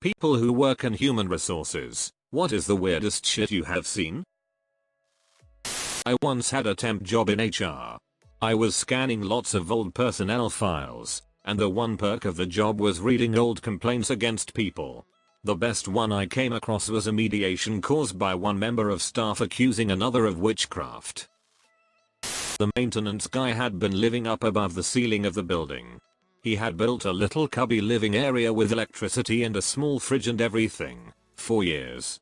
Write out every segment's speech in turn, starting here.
People who work in human resources, what is the weirdest shit you have seen? I once had a temp job in HR. I was scanning lots of old personnel files, and the one perk of the job was reading old complaints against people. The best one I came across was a mediation caused by one member of staff accusing another of witchcraft. The maintenance guy had been living up above the ceiling of the building. He had built a little cubby living area with electricity and a small fridge and everything, for years.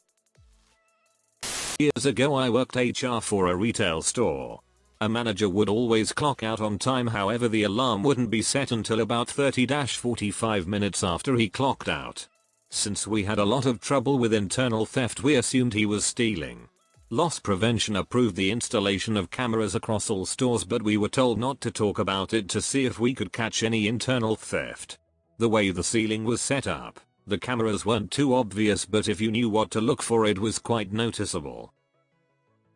Years ago I worked HR for a retail store. A manager would always clock out on time, however the alarm wouldn't be set until about 30-45 minutes after he clocked out. Since we had a lot of trouble with internal theft, we assumed he was stealing. Loss prevention approved the installation of cameras across all stores, but we were told not to talk about it to see if we could catch any internal theft. The way the ceiling was set up, the cameras weren't too obvious, but if you knew what to look for it was quite noticeable.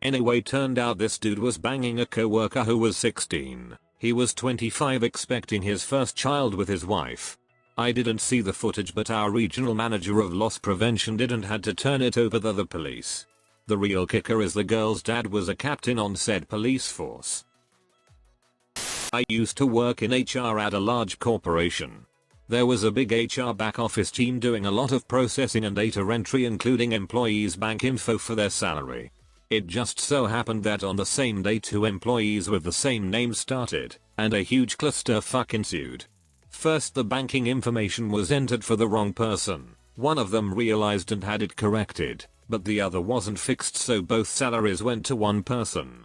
Anyway, turned out this dude was banging a coworker who was 16. He was 25, expecting his first child with his wife. I didn't see the footage, but our regional manager of loss prevention did and had to turn it over to the police. The real kicker is the girl's dad was a captain on said police force. I used to work in HR at a large corporation. There was a big HR back office team doing a lot of processing and data entry, including employees' bank info for their salary. It just so happened that on the same day 2 employees with the same name started, and a huge clusterfuck ensued. First, the banking information was entered for the wrong person. One of them realized and had it corrected, but the other wasn't fixed, so both salaries went to one person.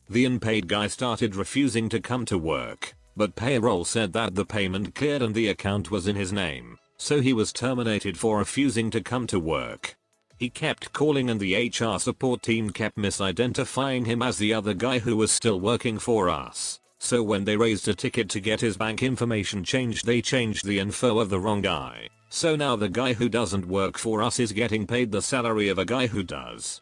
The unpaid guy started refusing to come to work, but payroll said that the payment cleared and the account was in his name, so he was terminated for refusing to come to work. He kept calling and the HR support team kept misidentifying him as the other guy who was still working for us. So when they raised a ticket to get his bank information changed, they changed the info of the wrong guy. So now the guy who doesn't work for us is getting paid the salary of a guy who does.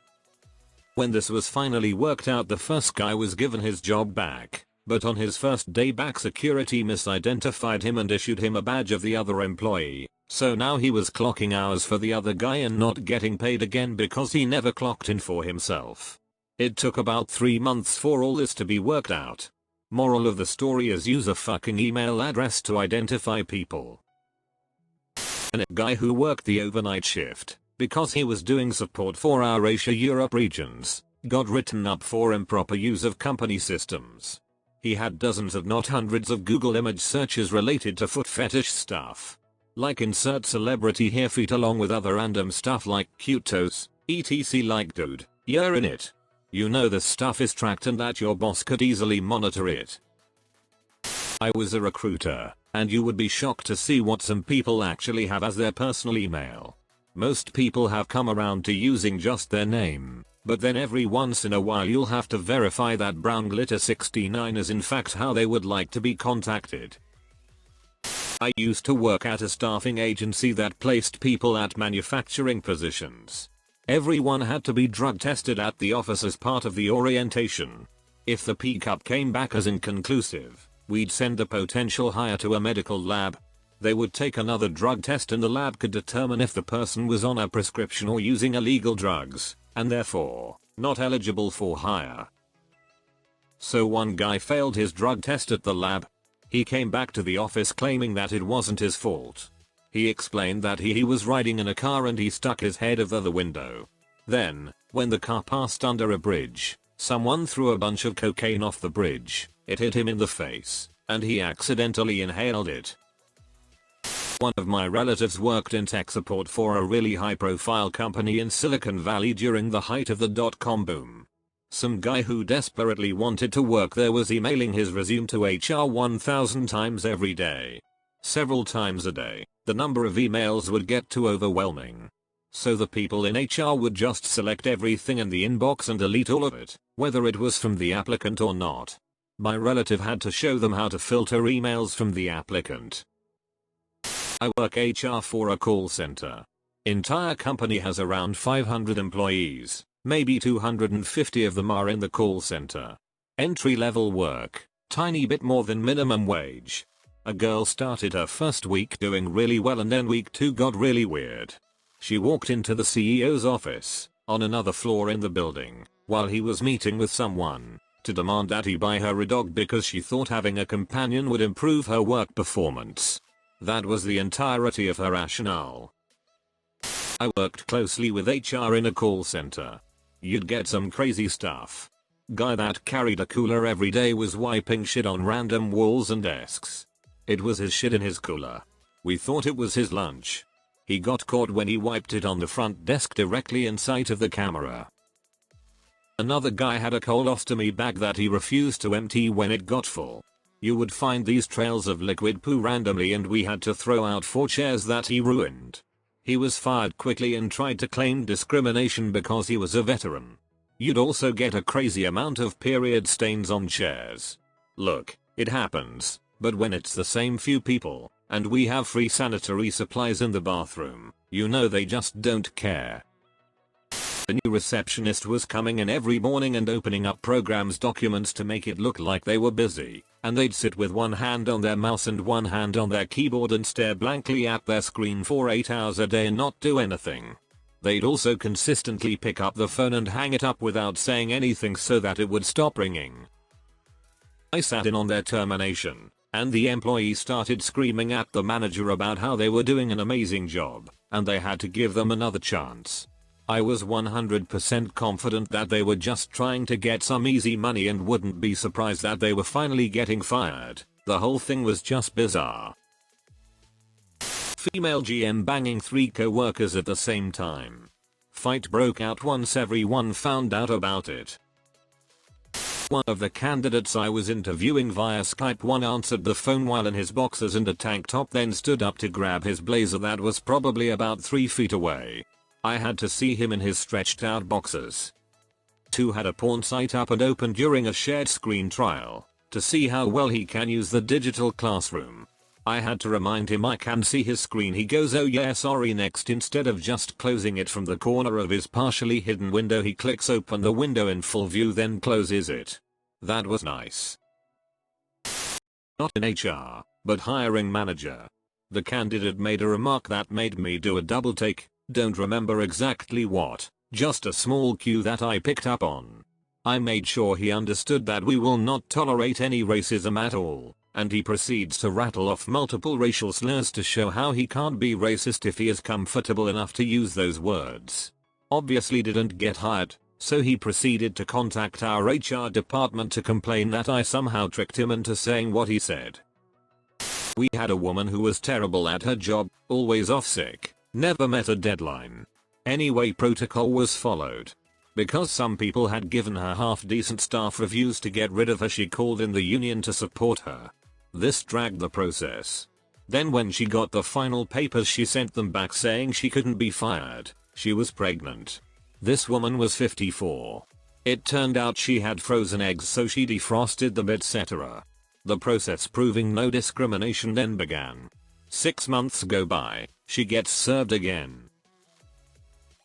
When this was finally worked out, the first guy was given his job back, but on his first day back security misidentified him and issued him a badge of the other employee. So now he was clocking hours for the other guy and not getting paid again because he never clocked in for himself. It took about 3 months for all this to be worked out. Moral of the story is use a fucking email address to identify people. And a guy who worked the overnight shift, because he was doing support for our Asia Europe regions, got written up for improper use of company systems. He had dozens if not hundreds of Google image searches related to foot fetish stuff. Like insert celebrity hair feet along with other random stuff like cute toes, etc. Like dude, you're in it. You know this stuff is tracked and that your boss could easily monitor it. I was a recruiter, and you would be shocked to see what some people actually have as their personal email. Most people have come around to using just their name, but then every once in a while you'll have to verify that brown glitter 69 is in fact how they would like to be contacted. I used to work at a staffing agency that placed people at manufacturing positions. Everyone had to be drug tested at the office as part of the orientation. If the P-cup came back as inconclusive, we'd send the potential hire to a medical lab. They would take another drug test and the lab could determine if the person was on a prescription or using illegal drugs, and therefore, not eligible for hire. So one guy failed his drug test at the lab. He came back to the office claiming that it wasn't his fault. He explained that he was riding in a car and he stuck his head over the window. Then, when the car passed under a bridge, someone threw a bunch of cocaine off the bridge. It hit him in the face, and he accidentally inhaled it. One of my relatives worked in tech support for a really high-profile company in Silicon Valley during the height of the dot-com boom. Some guy who desperately wanted to work there was emailing his resume to HR 1,000 times every day. Several times a day, the number of emails would get too overwhelming. So the people in HR would just select everything in the inbox and delete all of it, whether it was from the applicant or not. My relative had to show them how to filter emails from the applicant. I work HR for a call center. Entire company has around 500 employees. Maybe 250 of them are in the call center. Entry level work, tiny bit more than minimum wage. A girl started her first week doing really well and then week 2 got really weird. She walked into the CEO's office, on another floor in the building, while he was meeting with someone, to demand that he buy her a dog because she thought having a companion would improve her work performance. That was the entirety of her rationale. I worked closely with HR in a call center. You'd get some crazy stuff. Guy that carried a cooler every day was wiping shit on random walls and desks. It was his shit in his cooler. We thought it was his lunch. He got caught when he wiped it on the front desk directly in sight of the camera. Another guy had a colostomy bag that he refused to empty when it got full. You would find these trails of liquid poo randomly and we had to throw out 4 chairs that he ruined. He was fired quickly and tried to claim discrimination because he was a veteran. You'd also get a crazy amount of period stains on chairs. Look, it happens, but when it's the same few people, and we have free sanitary supplies in the bathroom, you know they just don't care. The new receptionist was coming in every morning and opening up programs documents to make it look like they were busy, and they'd sit with one hand on their mouse and one hand on their keyboard and stare blankly at their screen for 8 hours a day and not do anything. They'd also consistently pick up the phone and hang it up without saying anything so that it would stop ringing. I sat in on their termination, and the employee started screaming at the manager about how they were doing an amazing job, and they had to give them another chance. I was 100% confident that they were just trying to get some easy money and wouldn't be surprised that they were finally getting fired. The whole thing was just bizarre. Female GM banging 3 co-workers at the same time. Fight broke out once everyone found out about it. One of the candidates I was interviewing via Skype answered the phone while in his boxers and a tank top, then stood up to grab his blazer that was probably about 3 feet away. I had to see him in his stretched out boxers. 2 had a porn site up and open during a shared screen trial, to see how well he can use the digital classroom. I had to remind him I can see his screen. He goes, "Oh yeah, sorry," next. Instead of just closing it from the corner of his partially hidden window, he clicks open the window in full view then closes it. That was nice. Not in HR, but hiring manager. The candidate made a remark that made me do a double take, don't remember exactly what, just a small cue that I picked up on. I made sure he understood that we will not tolerate any racism at all, and he proceeds to rattle off multiple racial slurs to show how he can't be racist if he is comfortable enough to use those words. Obviously didn't get hired, so he proceeded to contact our HR department to complain that I somehow tricked him into saying what he said. We had a woman who was terrible at her job, always off sick, never met a deadline. Anyway, protocol was followed. Because some people had given her half-decent staff reviews to get rid of her, she called in the union to support her. This dragged the process. Then when she got the final papers, she sent them back saying she couldn't be fired, she was pregnant. This woman was 54. It turned out she had frozen eggs, so she defrosted them, etc. The process proving no discrimination then began. 6 months go by, she gets served again.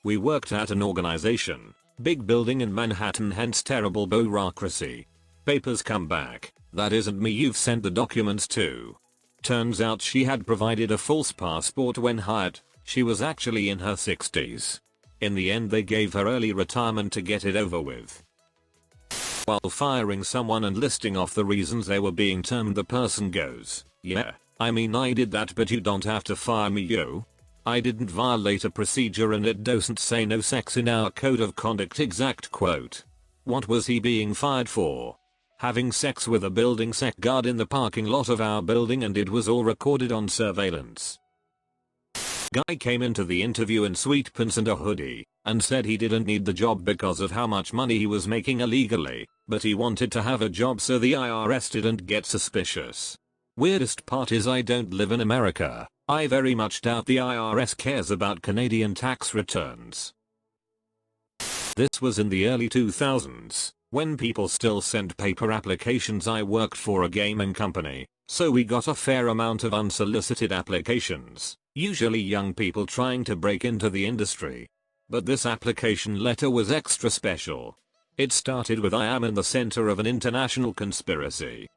We worked at an organization, big building in Manhattan, hence terrible bureaucracy. Papers come back, that isn't me you've sent the documents to. Turns out she had provided a false passport when hired, she was actually in her 60s. In the end they gave her early retirement to get it over with. While firing someone and listing off the reasons they were being termed, the person goes, "Yeah, I mean I did that, but you don't have to fire me, yo. I didn't violate a procedure and it doesn't say no sex in our code of conduct," exact quote. What was he being fired for? Having sex with a building sec guard in the parking lot of our building, and it was all recorded on surveillance. Guy came into the interview in sweat pants and a hoodie, and said he didn't need the job because of how much money he was making illegally, but he wanted to have a job so the IRS didn't get suspicious. Weirdest part is I don't live in America. I very much doubt the IRS cares about Canadian tax returns. This was in the early 2000s, when people still sent paper applications. I worked for a gaming company, so we got a fair amount of unsolicited applications, usually young people trying to break into the industry. But this application letter was extra special. It started with, "I am in the center of an international conspiracy."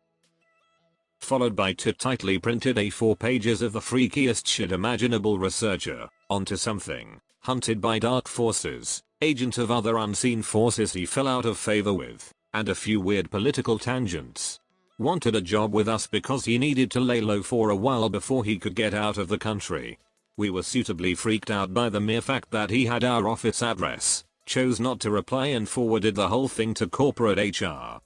followed by tightly printed A4 pages of the freakiest shit imaginable. Researcher, onto something, hunted by dark forces, agent of other unseen forces he fell out of favor with, and a few weird political tangents. Wanted a job with us because he needed to lay low for a while before he could get out of the country. We were suitably freaked out by the mere fact that he had our office address, chose not to reply and forwarded the whole thing to corporate HR.